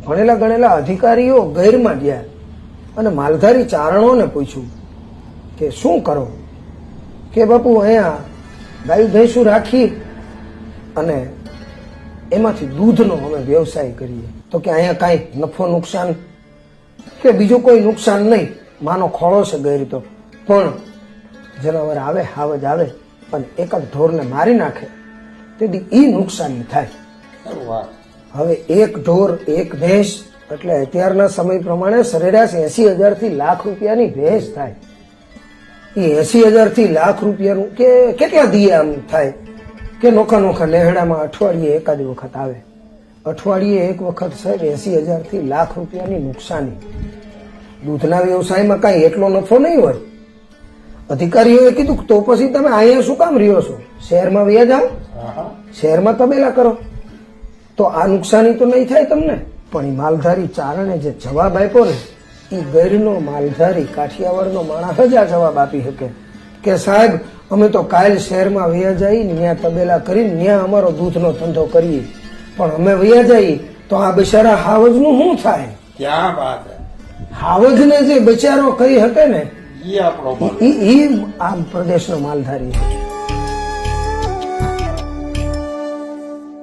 ભણેલા ગણેલા અધિકારીઓ ગૈરમાં ગયા અને માલધારી ચારણોને પૂછ્યું કે શું કરો? કે બાપુ અહીંયા ગાયું ભેંસું રાખી અને એમાંથી દૂધનો અમે વ્યવસાય કરીએ. તો કે અહીંયા કાંઈ નફો નુકસાન કે બીજું કોઈ નુકસાન નહીં, માનો ખોળો છે ગઈ તો, પણ જનાવર આવે હાવજ આવે અને એકાદ ઢોરને મારી નાખે તેથી ઈ નુકસાની થાય. હવે એક ઢોર એક ભેંસ એટલે અત્યારના સમય પ્રમાણે સરેરાશ 80,000 થી લાખ રૂપિયાની ભેંસ થાય. એ 80,000 થી લાખ રૂપિયાનું કે કેટલા દિયે આમ થાય કે નોખા નોખા નેહડામાં અઠવાડિયે એકાદ વખત આવે. અઠવાડિયે એક વખત સાહેબ 80,000 થી લાખ રૂપિયાની નુકસાની. દૂધના વ્યવસાયમાં કાંઈ એટલો નફો નહીં હોય. અધિકારીઓએ કીધું તો પછી તમે અહીંયા શું કામ રહ્યો છો? શહેરમાં વ્યા જાઓ, શહેરમાં તબેલા કરો તો આ નુકસાની તો નહીં થાય તમને. પણ એ માલધારી ચારણે જે જવાબ આપ્યો ને એ ગૈરનો માલધારી કાઠિયાવાડનો માણસ જ આ જવાબ આપી શકે કે સાહેબ અમે તો કાલ શહેરમાં વ્યા જઈએ ત્યાં તબેલા કરીને ત્યાં અમારો દૂધનો ધંધો કરીએ, પણ અમે વ્યા જઈએ તો આ બિચારા હાવજનું શું થાય? ક્યાં વાત હે? હાવજને જે બિચારો કહી શકે ને એ આ પ્રદેશનો માલધારી.